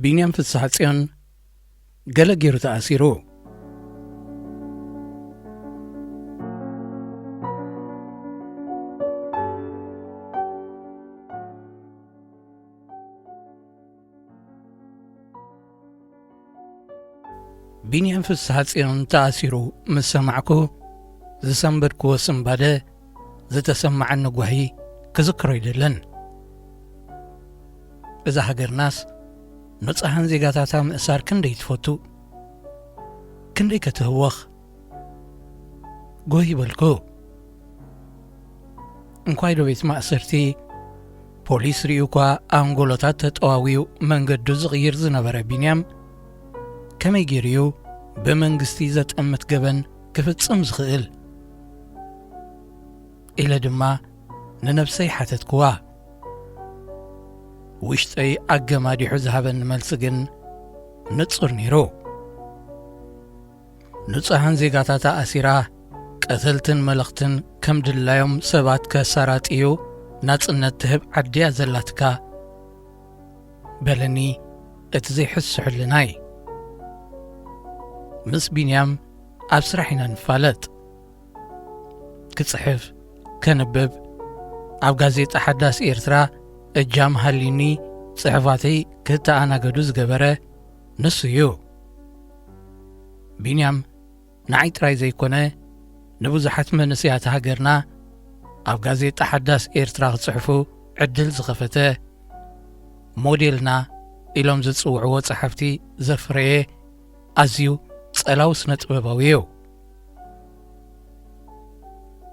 ቢንያም ፍስሐጽዮን ገለ ገይሩ ተኣሲሩ ቢንያም ፍስሐጽዮን ተኣሲሩ ምስ ሰማዕኩ ዝሰንበድክዎ ስምባደ ዝተሰማዐኒ ጓሂ ክዝክሮ ይደለን። እዛ ሃገርናስ ንጹሃን ዜጋታታ ምእሳር ክንደይ ትፈቱ ክንደይ ከተህወኽ ጎሂ በልኩ እንኳይ ዶ ቤት ማእሰርቲ ፖሊስ ርዩ እኳ ኣንጎሎታት ተጠዋዊው መንገዱ ዝቕይር ዝነበረ ቢንያም ከመይ ገይሩ ብመንግስቲ ዘጠምት ገበን ክፍጽም ዝኽእል ኢለ ድማ ንነፍሰይ ሓተትክዋ። ውሽጠይ ኣገማዲሑ ዝሃበኒ መልሲ ግን ንጹር ነይሩ። ንጹሃን ዜጋታታ ኣሲራ ቀተልትን መልእኽትን ከም ድላዮም ሰባት ከሳራጥዩ ናጽነት ትህብ ዓድያ ዘላትካ በለኒ እቲ ዘይሕስሕልናይ። ምስ ቢንያም ኣብ ስራሕ ኢና ንፋለጥ። ክጽሕፍ ከንብብ ኣብ ጋዜጣ ሓዳስ ኤርትራ እጃም ሃሊኒ ጽሕፋተይ ክተኣናገዱ ዝገበረ ንሱ እዩ። ቢንያም ንዓይ ጥራይ ዘይኮነ ንብዙሓት መንእሰያት ሃገርና ኣብ ጋዜጣ ሓዳስ ኤርትራ ክጽሕፉ ዕድል ዝኸፈተ ሞዴልና ኢሎም ዝጽውዕዎ ጸሓፍቲ ዘፍረየ ኣዝዩ ጸላው ስነ ጥበባዊ እዩ።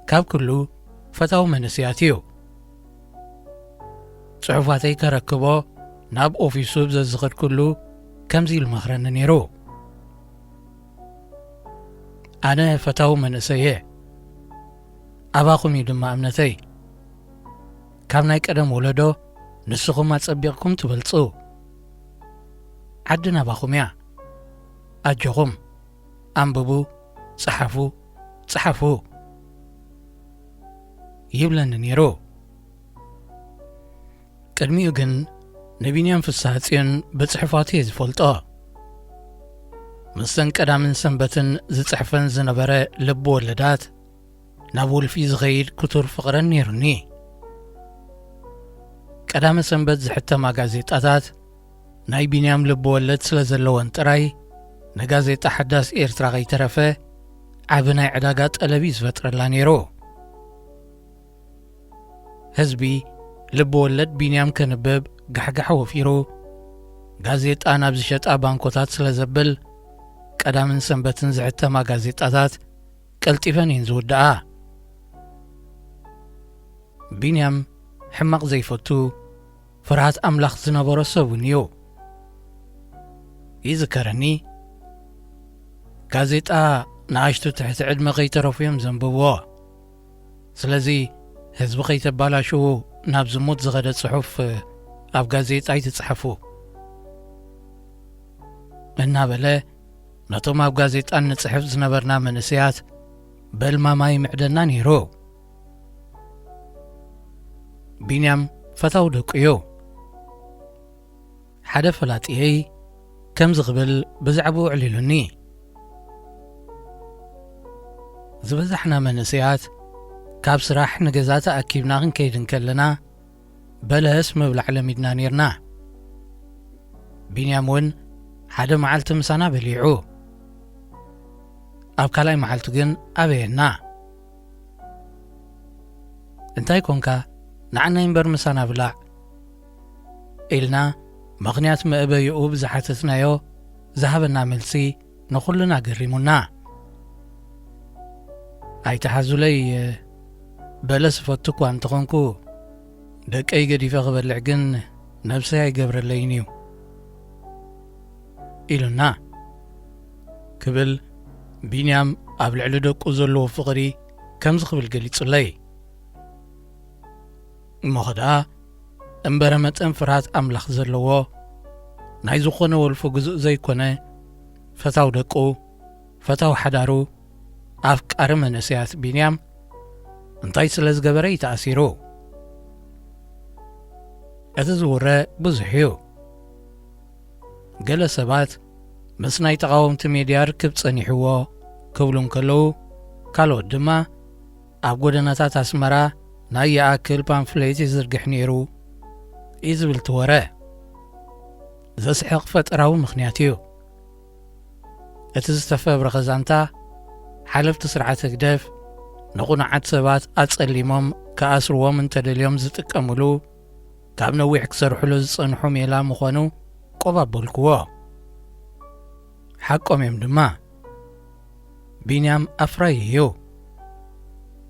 ካብ ኩሉ ፈታዊ መንእሰያት እዩ። ጽሑፋተይ ከረክቦ ናብ ኦፊሱ ብዘዝኽድ ኩሉ ከምዚ ኢሉ መኽረኒ ነይሩ። ኣነ ፈታዊ መንእሰየ ኣባኹም እዩ ድማ እምነተይ። ካብ ናይ ቀደም ወለዶ ንስኹም ኣጸቢቕኩም ትበልጹ። ዓድን ኣባኹም እያ። ኣጀኹም ኣንብቡ፣ ጽሓፉ ይብለኒ ነይሩ። ቅድሚኡ ግን ንቢንያም ፍስሐጽዮን ብጽሕፋቱ እየ ዝፈልጦ። ምስተን ቀዳምን ሰንበትን ዝጽሕፈን ዝነበረ ልቢ ወለዳት ናብ ውልፊ ዝኸይድ ክቱር ፍቕረን ነይሩኒ። ቀዳመ ሰንበት ዝሕተማ ጋዜጣታት ናይ ቢንያም ልቢ ወለድ ስለ ዘለወን ጥራይ ንጋዜጣ ሓዳስ ኤርትራ ከይተረፈ ዓብ ናይ ዕዳጋ ጠለቢ ዝፈጥረላ ነይሩ። ህዝቢ ልቢ ወለድ ቢንያም ከንብብ ጋሕጋሕ ወፊሩ ጋዜጣ ናብ ዝሸጣ ባንኮታት ስለ ዘብል ቀዳምን ሰንበትን ዝሕተማ ጋዜጣታት ቀልጢፈን እየን ዝውድኣ። ቢንያም ሕማቕ ዘይፈቱ ፍርሃት ኣምላኽ ዝነበሮ ሰብን እዩ። ይዝከረኒ ጋዜጣ ንኣሽቱ ትሕቲ ዕድመ ከይተረፉ እዮም ዘንብብዎ። ስለዚ ህዝቢ ከይተባላሽው ናብ ዝሙት ዝኸደ ጽሑፍ ኣብ ጋዜጣ ይትጽሓፉ እናበለ ነቶም ኣብ ጋዜጣ ንጽሕፍ ዝነበርና መንእሰያት በልማማይ ምዕደና ነይሩ። ቢንያም ፈታው ደቂ እዩ። ሓደ ፈላጥየይ ከም ዝኽብል ብዛዕባኡ ዕሊሉኒ። ዝበዛሕና መንእሰያት ካብ ስራሕ ንገዛ ተኣኪብና ክንከይድ እንከለና በለስ ምብላዕ ለሚድና ነርና። ቢንያም እውን ሓደ መዓልቲ ምሳና በሊዑ፣ ኣብ ካልኣይ መዓልቲ ግን ኣበየና። እንታይ ኮንካ ንዓናይ እምበር ምሳና ብላዕ ኢልና ምኽንያት መእበይኡ ብዝሓተትናዮ ዝሃበና መልሲ ንኹልና ገሪሙና። ኣይተሓዙለይ በለስ ፈቱ እኳ እንተኾንኩ ደቀይ ገዲፈ ክበልዕ ግን ነብሰይ ኣይገብረለይን እዩ ኢሉና ክብል ቢንያም ኣብ ልዕሊ ደቁ ዘለዎ ፍቕሪ ከም ዝኽብል ገሊጹለይ። እሞ ኸደኣ እምበረ መጠን ፍርሃት ኣምላኽ ዘለዎ ናይ ዝኾነ ወልፎ ግዙእ ዘይኮነ ፈታው ደቁ ፈታው ሓዳሩ ኣፍቃሪ መንእሰያት ቢንያም እንታይ ስለ ዝገበረ ይተኣሲሩ። እቲ ዝውረ ብዙሕ እዩ። ገለ ሰባት ምስ ናይ ተቃወምቲ ሚድያ ርክብ ጸኒሕዎ ክብሉን ከለዉ ካልኦት ድማ ኣብ ጎደናታት ኣስመራ ናይ የኣክል ፓምፍሌት ይዝርግሕ ነይሩ ይዝብል ትወረ ዘስሕቕ ፈጠራዊ ምኽንያት እዩ። እቲ ዝተፈብረኸ ዛንታ ሓለፍቲ ስርዓተ ግደፍ ንቑኑዓት ሰባት ኣጸሊሞም ከኣስርዎም እንተደልዮም ዝጥቀሙሉ ካብ ነዊሕ ክሰርሕሉ ዝጸንሑ ሜላ ምዃኑ ቆብ ኣበልክዎ። ሓቆም እዮም ድማ ቢንያም ኣፍራይ እዩ።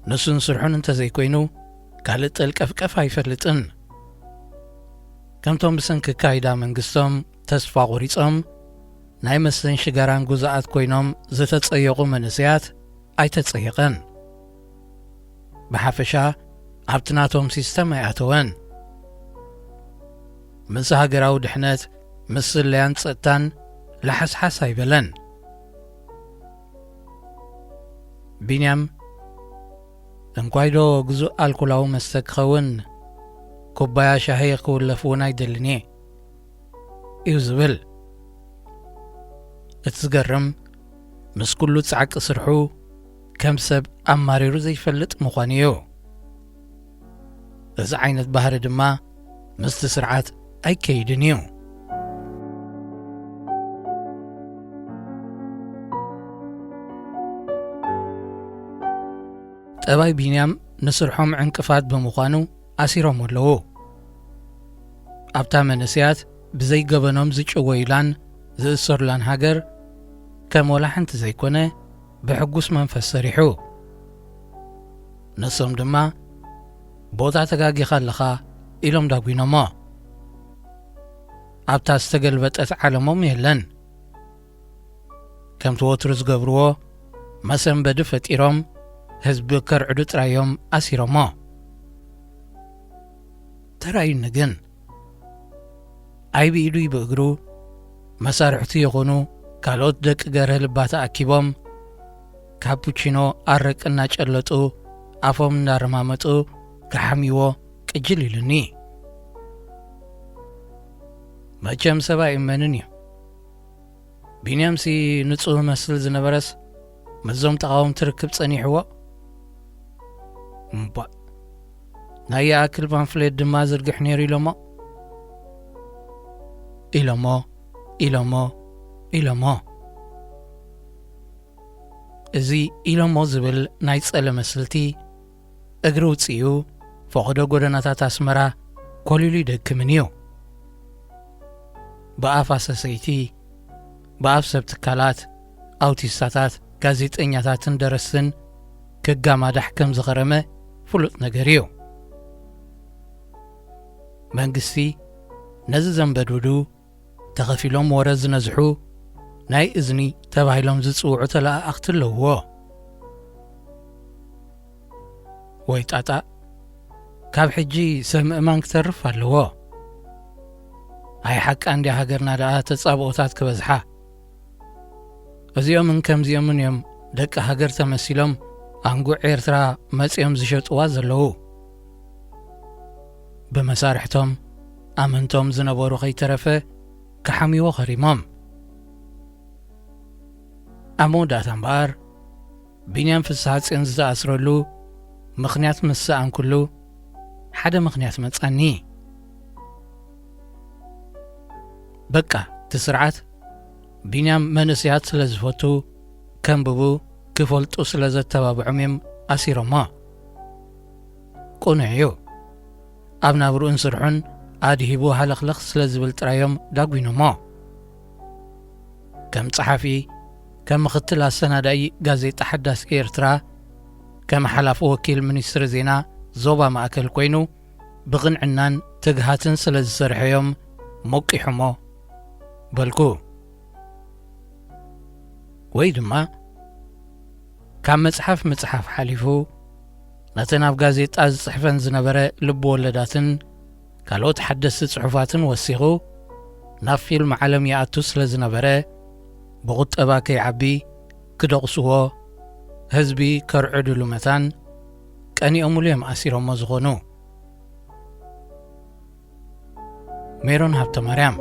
ንሱን ስርሑን እንተዘይኮይኑ ካልእ ጠልቀፍቀፍ ኣይፈልጥን። ከምቶም ብሰንኪ ካይዳ መንግስቶም ተስፋ ቑሪጾም ናይ መስተን ሽጋራን ጉዛኣት ኮይኖም ዝተጸየቑ መንእሰያት ኣይተጸየቐን። ብሓፈሻ ኣብቲ ናቶም ሲስተም ኣይኣተወን። ምስ ሃገራዊ ድሕነት ምስ ስለያን ጸጥታን ለሓስሓስ ኣይበለን። ቢንያም እንኳይዶ ግዙእ ኣልኮላዊ መስተ ክኸውን ኩባያ ሻሂ ክውለፍ እውን ኣይደልን እዩ ዝብል። እቲ ዝገርም ምስ ኩሉ ጻዕቂ ስርሑ ከም ሰብ ኣማሪሩ ዘይፈልጥ ምዃኑ እዩ። እዚ ዓይነት ባህሪ ድማ ምስቲ ስርዓት ኣይከይድን እዩ። ጠባይ ቢንያም ንስርሖም ዕንቅፋት ብምዃኑ ኣሲሮም ኣለዉ። ኣብታ መንእስያት ብዘይገበኖም ዝጭወይላን ዝእሰሩላን ሃገር ከም ወላ ሓንቲ ዘይኮነ ብሕጉስ መንፈስ ሰሪሑ፣ ንሶም ድማ ቦታ ተጋጊኻ ኣለኻ ኢሎም ዳጒኖሞ። ኣብታ ዝተገልበጠት ዓለሞም የለን። ከምቲ ወትሩ ዝገብርዎ መሰንበዲ ፈጢሮም ህዝቢ ከርዕዱ ጥራዮም ኣሲሮሞ። ተራእዩኒ ግን ኣይብኢዱ ይብእግሩ መሳርሕቲ የኾኑ ካልኦት ደቂ ገርህ ልባተ ኣኪቦም ካፑቺኖ ኣረቅ እናጨለጡ ኣፎም እናረማመጡ ክሓሚዎ ቅጅል ኢሉኒ። መቸም ሰባ ይእመንን እዩ። ቢንያምሲ ንጹህ መስል ዝነበረስ መዞም ተቃወምቲ ርክብ ጸኒሕዎ እምባ ናይ የኣክል ፓምፍሌት ድማ ዝርግሕ ነይሩ ኢሎሞ እዚ ኢሎሞ ዝብል ናይ ጸለ መስልቲ እግሪ ውፅኡ ፈቕዶ ጎደናታት ኣስመራ ኮሊሉ ይደክምን እዩ። ብኣፍ ኣሰሰይቲ፣ ብኣፍ ሰብ ትካላት፣ ኣውቲስታታት፣ ጋዜጠኛታትን ደረስትን ክጋማዳሕ ከም ዝኸረመ ፍሉጥ ነገር እዩ። መንግስቲ ነዚ ዘንበድዱ ተኸፊሎም ወረ ዝነዝሑ ናይ እዝኒ ተባሂሎም ዝጽውዑ ተለኣኽቲ ኣለዎ። ወይ ጣጣ ካብ ሕጂ ሰብ ምእማን ክተርፍ ኣለዎ። ኣይ ሓቃ እንዲያ ሃገርና ደኣ ተጻብኦታት ክበዝሓ። እዚኦምን ከምዚኦምን እዮም ደቂ ሃገር ተመሲሎም ኣንጉዕ ኤርትራ መጺኦም ዝሸጥዋ ዘለዉ። ብመሳርሕቶም ኣመንቶም ዝነበሩ ኸይተረፈ ክሓሚዎ ኸሪሞም። ኣብ መወዳእታ እምበኣር ቢንያም ፍስሓ ጽዮን ዝተኣስረሉ ምኽንያት ምስኣን ኩሉ ሓደ ምኽንያት መጻኒ። በቃ እቲ ስርዓት ቢንያም መንእስያት ስለ ዝፈቱ ከንብቡ ክፈልጡ ስለ ዘተባብዖም እዮም ኣሲሮሞ። ቁኑዕ እዩ። ኣብ ናብሩኡን ስርሑን ኣድሂቡ ሃለኽለኽ ስለ ዝብል ጥራዮም ዳጒኖሞ። ከም ጸሓፊ፣ ከም ምኽትል ኣሰናዳኢ ጋዜጣ ሓዳስ ኤርትራ፣ ከም ሓላፊ ወኪል ሚኒስትሪ ዜና ዞባ ማእከል ኮይኑ ብቕንዕናን ትግሃትን ስለ ዝሰርሐዮም ሞቂሖሞ በልኩ። ወይ ድማ ካብ መጽሓፍ ሓሊፉ ነተን ኣብ ጋዜጣ ዝጽሕፈን ዝነበረ ልቢ ወለዳትን ካልኦት ሓደስቲ ጽሑፋትን ወሲኹ ናብ ፊልም ዓለም ይኣቱ ስለ ዝነበረ ብቁጠባ ከይዓቢ ክደቕስዎ ህዝቢ ከርዕድሉ መታን ቀኒኦሙሉ እዮም ኣሲሮሞ ዝኾኑ። ሜሮን ሃብተማርያም